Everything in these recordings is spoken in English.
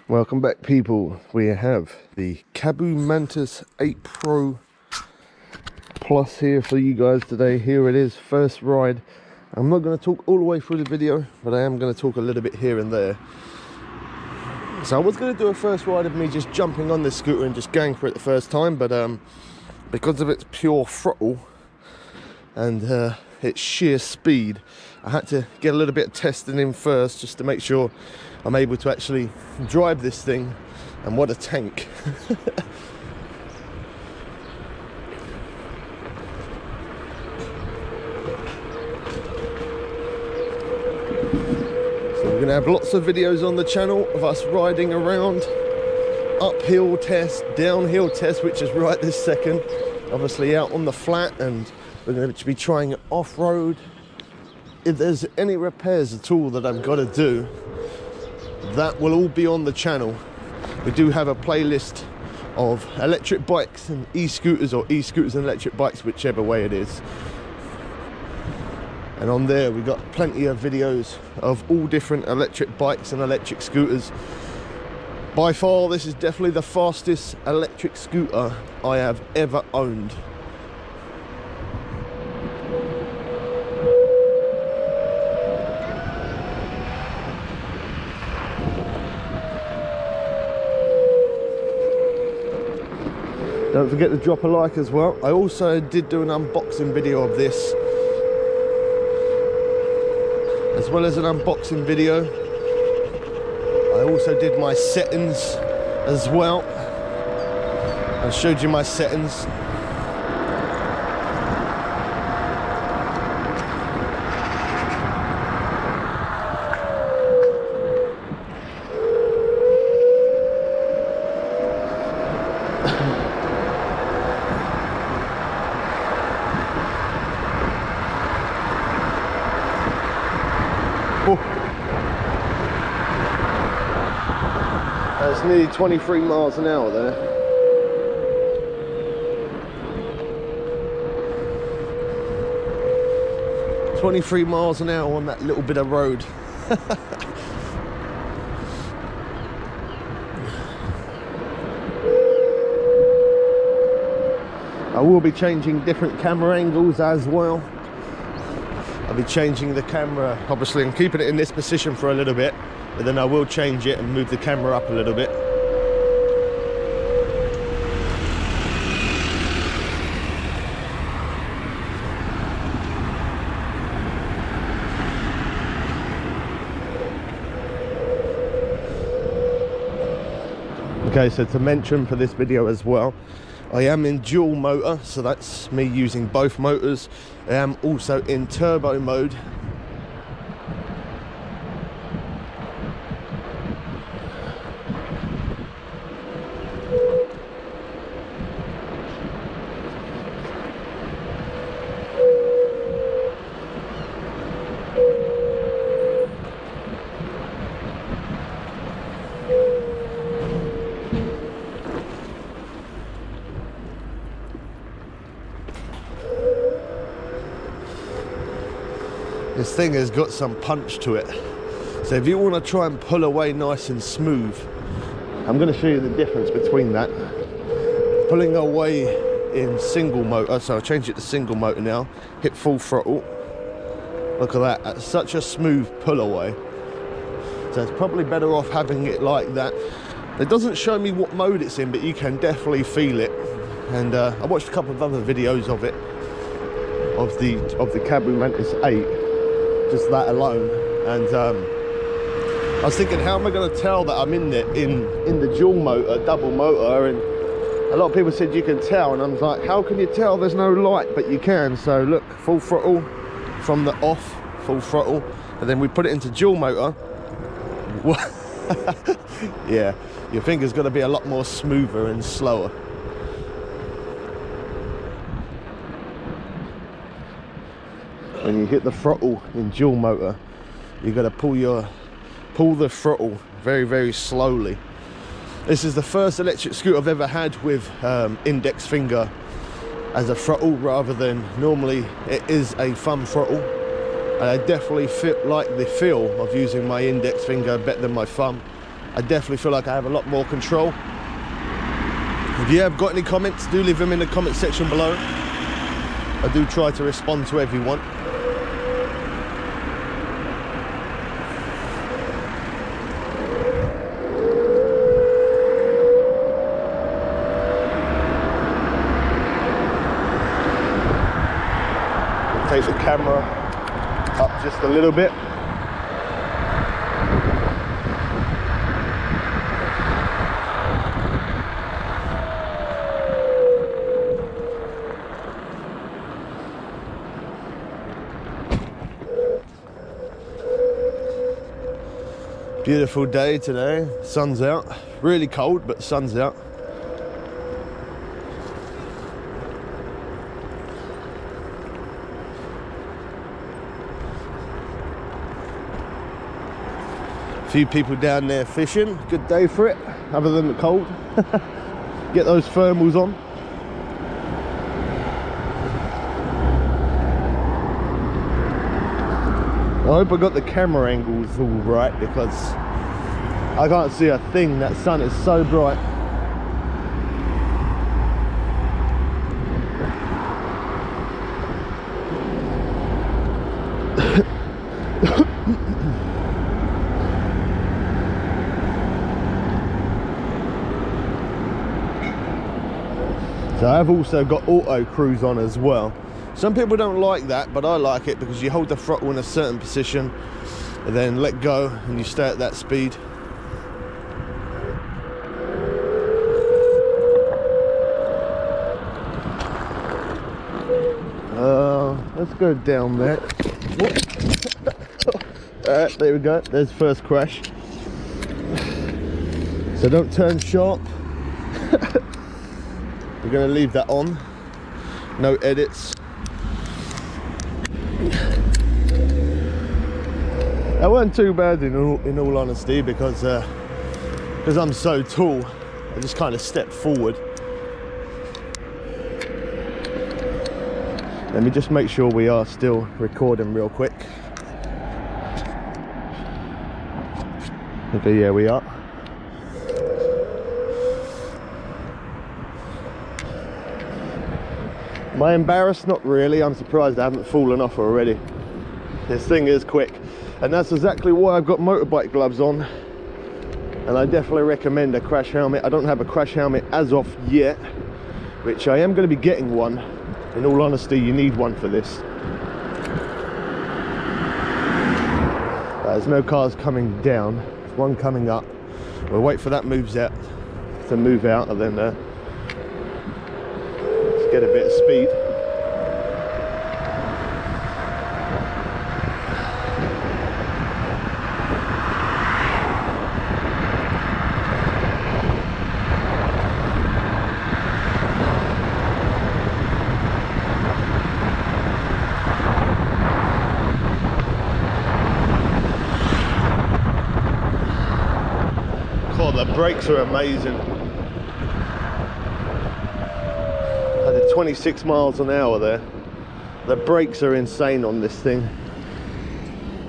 Welcome back, people. We have the Kaabo Mantis 8 Pro Plus here for you guys today. Here it is, first ride. I'm not going to talk all the way through the video, but I am going to talk a little bit here and there. So I was going to do a first ride of me just jumping on this scooter and just going for it the first time, but because of its pure throttle and its sheer speed, I had to get a little bit of testing in first just to make sure I'm able to actually drive this thing. And what a tank. So we're going to have lots of videos on the channel of us riding around, uphill test, downhill test, which is right this second, obviously out on the flat, and we're going to be trying it off-road. If there's any repairs at all that I've got to do, that will all be on the channel. We do have a playlist of electric bikes and e-scooters, or e-scooters and electric bikes, whichever way it is. And on there we got plenty of videos of all different electric bikes and electric scooters. By far, this is definitely the fastest electric scooter I have ever owned. Don't forget to drop a like as well. I also did do an unboxing video of this, as well as an unboxing video. I also did my settings as well. I showed you my settings. That's nearly 23 miles an hour there. $23 miles an hour on that little bit of road. I will be changing different camera angles as well. I'll be changing the camera, obviously I'm keeping it in this position for a little bit, but then I will change it and move the camera up a little bit. Okay, so to mention for this video as well, I am in dual motor, so that's me using both motors. I am also in turbo mode. This thing has got some punch to it. So if you want to try and pull away nice and smooth, I'm going to show you the difference between that. Pulling away in single motor, so I'll change it to single motor now, hit full throttle. Look at that, that's such a smooth pull away. So it's probably better off having it like that. It doesn't show me what mode it's in, but you can definitely feel it. And I watched a couple of other videos of it, of the Kaabo Mantis 8. Just that alone, and I was thinking, how am I going to tell that I'm in the dual motor, double motor? And a lot of people said you can tell, and I was like, how can you tell? There's no light, but you can. So look, full throttle from the off, full throttle, and then we put it into dual motor. Yeah, your finger's got to be a lot more smoother and slower. When you hit the throttle in dual motor, you've got to pull the throttle very, very slowly. This is the first electric scooter I've ever had with index finger as a throttle rather than normally it is a thumb throttle. And I definitely like the feel of using my index finger better than my thumb. I definitely feel like I have a lot more control. If you have got any comments, do leave them in the comment section below. I do try to respond to everyone. Take the camera up just a little bit. Beautiful day today, sun's out. Really cold, but sun's out. A few people down there fishing. Good day for it, other than the cold. Get those thermals on. I hope I got the camera angles all right, because I can't see a thing. That sun is so bright. So I've also got auto cruise on as well. Some people don't like that, but I like it because you hold the throttle in a certain position and then let go and you stay at that speed. Let's go down there. Alright, there we go. There's first crash. So don't turn sharp. We're going to leave that on. No edits. That wasn't too bad in all honesty, because I'm so tall, I just kind of stepped forward. Let me just make sure we are still recording real quick. Okay, yeah, we are. Am I embarrassed? Not really. I'm surprised I haven't fallen off already. This thing is quick, and that's exactly why I've got motorbike gloves on. And I definitely recommend a crash helmet. I don't have a crash helmet as of yet, which I am going to be getting one. In all honesty, you need one for this. There's no cars coming down. There's one coming up. We'll wait for that to move out, and then let's get a bit of speed. The brakes are amazing. I did 26 miles an hour there. The brakes are insane on this thing.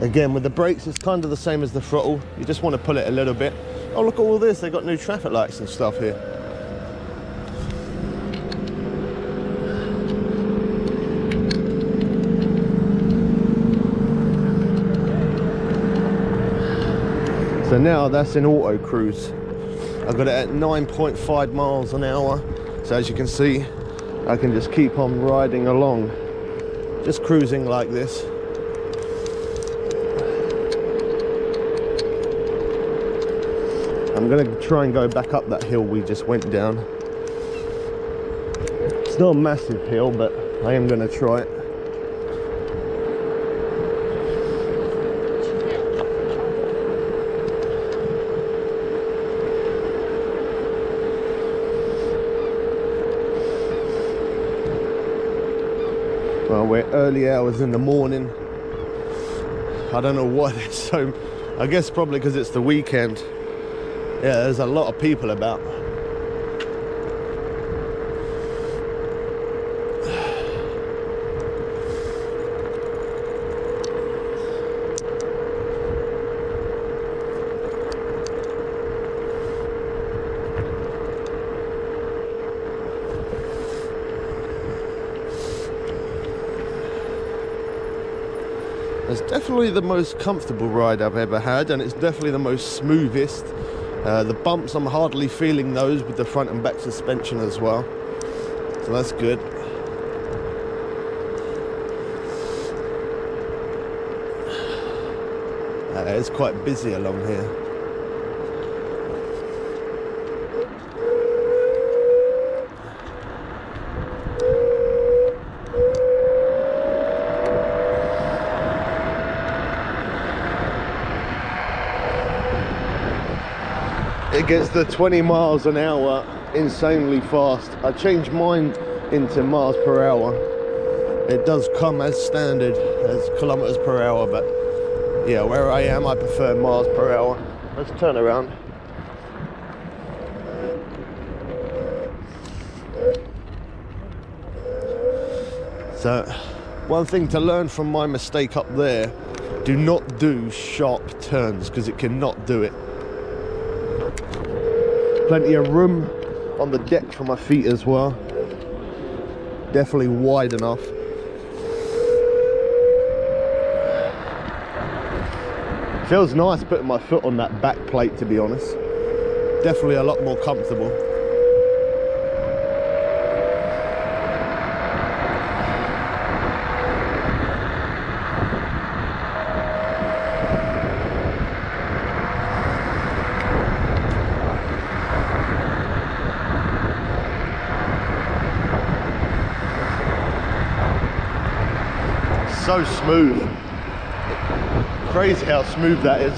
Again, with the brakes, it's kind of the same as the throttle. You just want to pull it a little bit. Oh, look at all this. They've got new traffic lights and stuff here. So now that's in auto cruise. I've got it at 9.5 miles an hour. So as you can see, I can just keep on riding along, just cruising like this. I'm gonna try and go back up that hill we just went down. It's not a massive hill, but I am gonna try it. Well, we're early hours in the morning. I don't know why there's so... I guess probably because it's the weekend. Yeah, there's a lot of people about. It's definitely the most comfortable ride I've ever had, and it's definitely the most smoothest. The bumps, I'm hardly feeling those with the front and back suspension as well, so that's good. It's quite busy along here. It gets the 20 miles an hour insanely fast. I changed mine into miles per hour. It does come as standard as kilometers per hour, but yeah, where I am I prefer miles per hour. Let's turn around. So one thing to learn from my mistake up there, do not do sharp turns, because it cannot do it. Plenty of room on the deck for my feet as well. Definitely wide enough. Feels nice putting my foot on that back plate, to be honest. Definitely a lot more comfortable. So smooth. Crazy how smooth that is.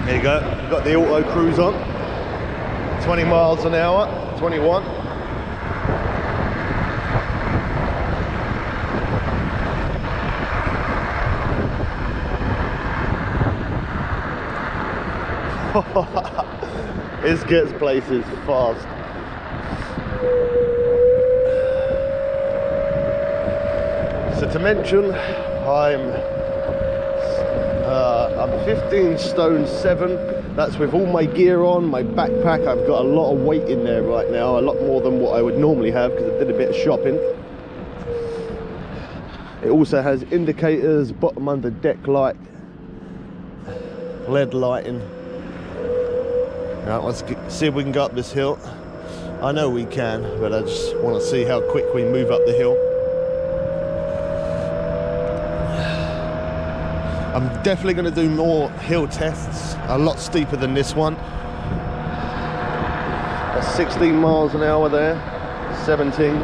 There you go. You've got the auto cruise on. 20 miles an hour, 21. This gets places fast. So to mention, I'm 15 stone 7. That's with all my gear on, my backpack. I've got a lot of weight in there right now, a lot more than what I would normally have, because I did a bit of shopping. It also has indicators, bottom under deck light, LED lighting. Right, let's see if we can go up this hill. I know we can, but I just want to see how quick we move up the hill. I'm definitely going to do more hill tests, a lot steeper than this one. That's 16 miles an hour there, 17.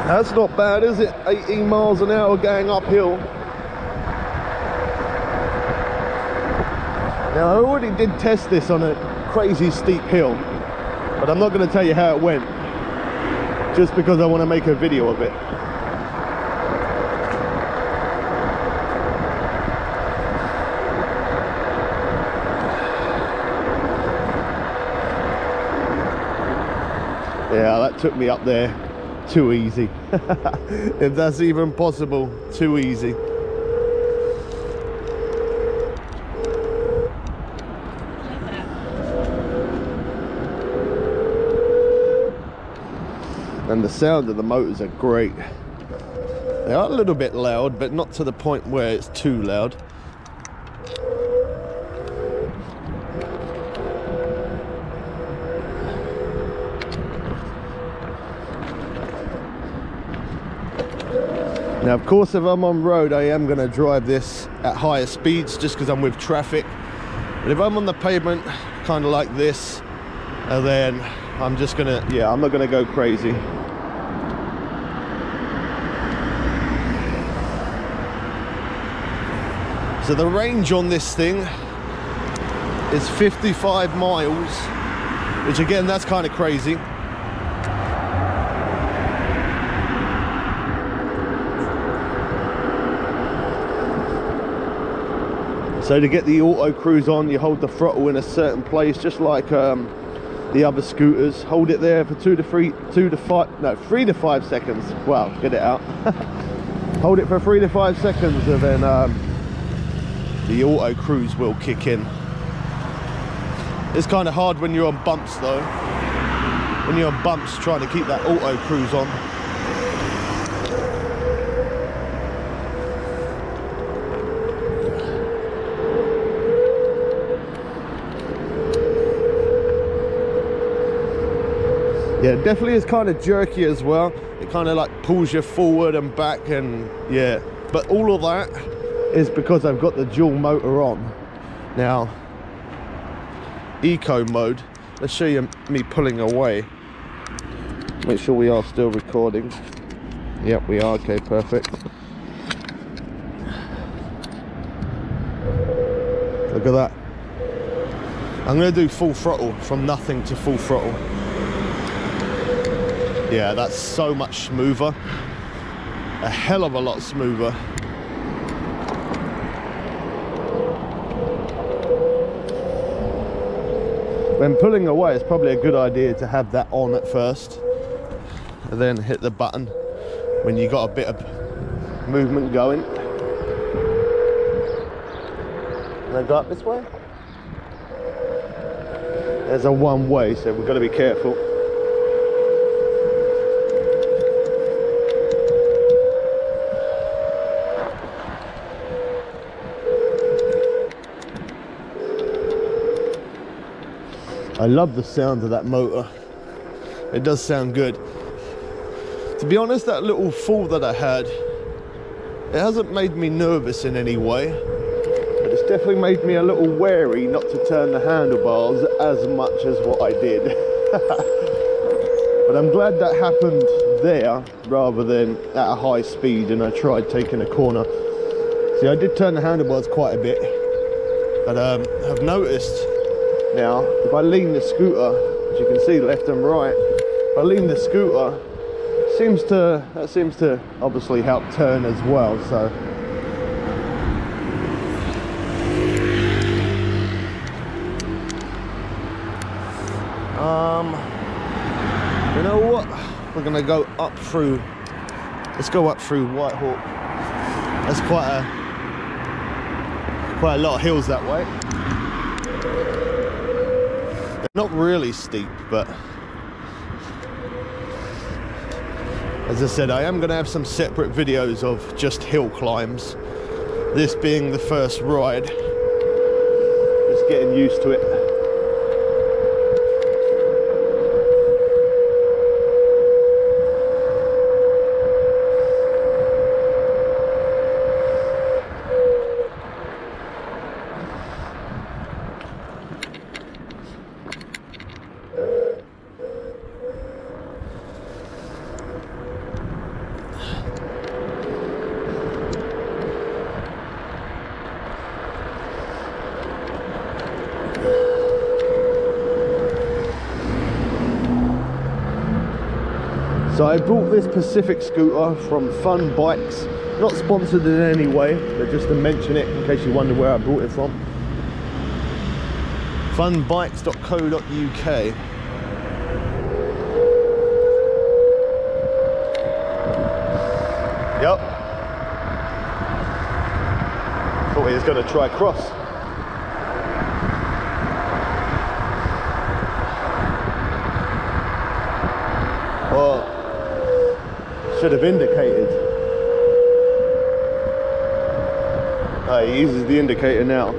That's not bad, is it? 18 miles an hour going uphill. Now, I already did test this on a crazy steep hill, but I'm not going to tell you how it went, just because I want to make a video of it. Yeah, that took me up there too easy. If that's even possible, too easy. And the sound of the motors are great. They are a little bit loud, but not to the point where it's too loud. Now, of course, if I'm on road, I am going to drive this at higher speeds just because I'm with traffic. But if I'm on the pavement, kind of like this, then I'm just going to, yeah, I'm not going to go crazy. So the range on this thing is 55 miles, which again, that's kind of crazy. So to get the auto cruise on, you hold the throttle in a certain place, just like the other scooters. Hold it there for 3 to 5 seconds. Wow, get it out. Hold it for 3 to 5 seconds, and then the auto cruise will kick in. It's kind of hard when you're on bumps though. when you're on bumps, trying to keep that auto cruise on. Yeah, definitely is kind of jerky as well. It kind of like pulls you forward and back, and yeah. But all of that is because I've got the dual motor on. Now, eco mode, let's show you me pulling away. Make sure we are still recording. Yep, we are. Okay, perfect. Look at that. I'm going to do full throttle, from nothing to full throttle. Yeah, that's so much smoother. A hell of a lot smoother. When pulling away, it's probably a good idea to have that on at first, and then hit the button when you got a bit of movement going. Can I go up this way? There's a one way, so we've got to be careful. I love the sound of that motor. It does sound good. To be honest, that little fall that I had, it hasn't made me nervous in any way, but it's definitely made me a little wary not to turn the handlebars as much as what I did. But I'm glad that happened there rather than at a high speed and I tried taking a corner. See, I did turn the handlebars quite a bit, but I've noticed now, if I lean the scooter, as you can see left and right, if I lean the scooter, that seems to obviously help turn as well. So you know what, we're gonna go up through, let's go up through Whitehawk. That's quite a lot of hills that way. Not really steep, but as I said, I am going to have some separate videos of just hill climbs. This being the first ride, just getting used to it. So I bought this Pacific scooter from Fun Bikes, not sponsored in any way, but just to mention it in case you wonder where I bought it from. funbikes.co.uk. Yep. Thought he was going to try cross. Well, should have indicated. Oh, he uses the indicator now.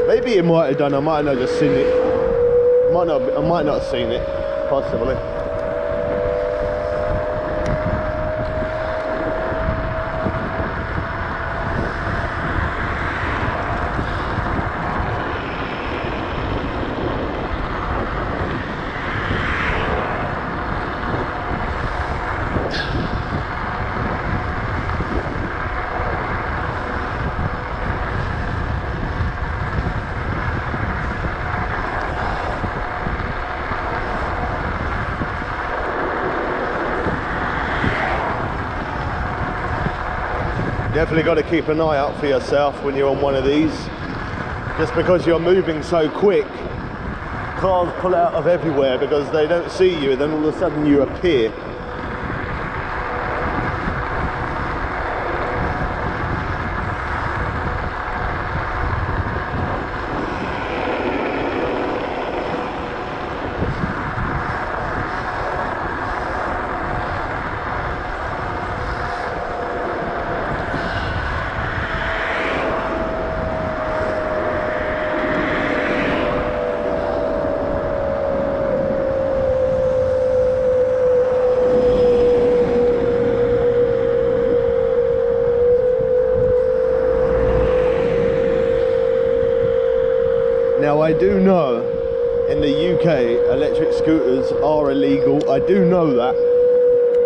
Maybe he might have done. I might not have just seen it. I might not have seen it. Possibly. Definitely got to keep an eye out for yourself when you're on one of these. Just because you're moving so quick, cars pull out of everywhere because they don't see you, and then all of a sudden you appear. Now I do know in the UK electric scooters are illegal, I do know that,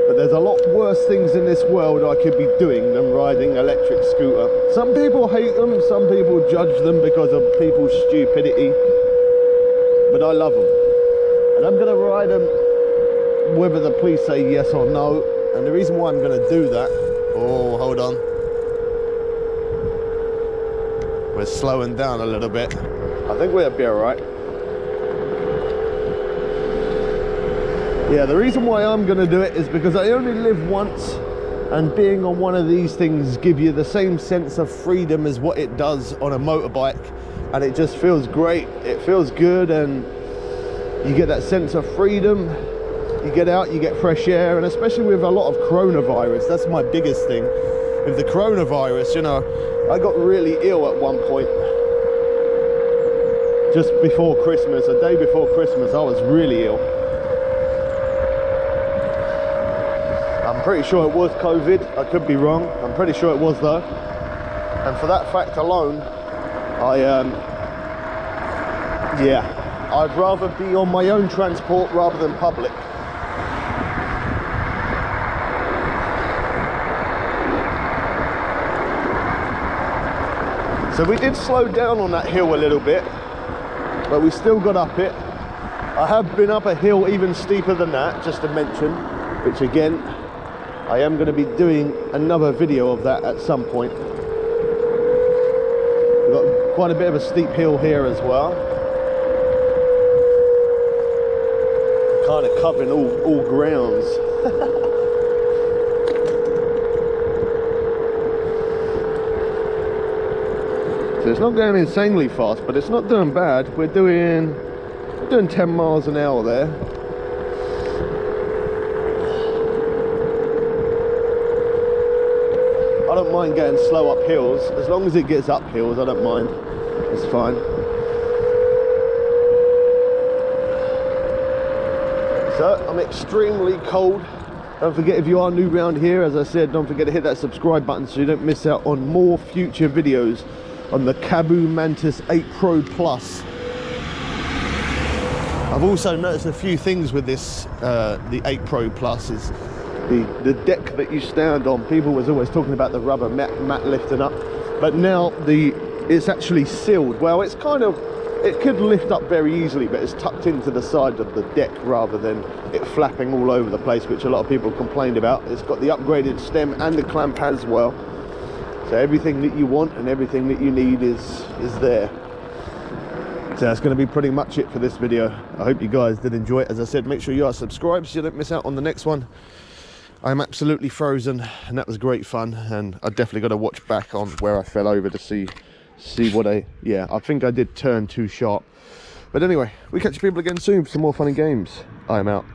but there's a lot worse things in this world I could be doing than riding electric scooter. Some people hate them, some people judge them because of people's stupidity, but I love them. And I'm gonna ride them whether the police say yes or no. And the reason why I'm gonna do that, oh, hold on. We're slowing down a little bit. I think we'll be all right. Yeah, the reason why I'm gonna do it is because I only live once, and being on one of these things give you the same sense of freedom as what it does on a motorbike, and it just feels great. It feels good, and you get that sense of freedom. You get out, you get fresh air, and especially with a lot of coronavirus, that's my biggest thing. With the coronavirus, you know, I got really ill at one point. Just before Christmas, a day before Christmas, I was really ill. I'm pretty sure it was COVID. I could be wrong. I'm pretty sure it was though. And for that fact alone, yeah, I'd rather be on my own transport rather than public. So we did slow down on that hill a little bit, but we still got up it. I have been up a hill even steeper than that, just to mention, which again, I am going to be doing another video of that at some point. We've got quite a bit of a steep hill here as well. Kind of covering all grounds. So it's not going insanely fast, but it's not doing bad. We're doing 10 miles an hour there. I don't mind going slow up hills. As long as it gets up hills, I don't mind. It's fine. So I'm extremely cold. Don't forget, if you are new around here, as I said, don't forget to hit that subscribe button so you don't miss out on more future videos on the Kaabo Mantis 8 Pro Plus. I've also noticed a few things with this, the 8 Pro Plus, is the deck that you stand on. People was always talking about the rubber mat lifting up, but now it's actually sealed. Well, it's kind of, it could lift up very easily, but it's tucked into the side of the deck rather than it flapping all over the place, which a lot of people complained about. It's got the upgraded stem and the clamp as well. So everything that you want and everything that you need is there. So that's going to be pretty much it for this video. I hope you guys did enjoy it. As I said, make sure you are subscribed so you don't miss out on the next one. I'm absolutely frozen, and that was great fun, and I definitely got to watch back on where I fell over to see what I think I did turn too sharp. But anyway, we catch people again soon for some more fun and games. I am out.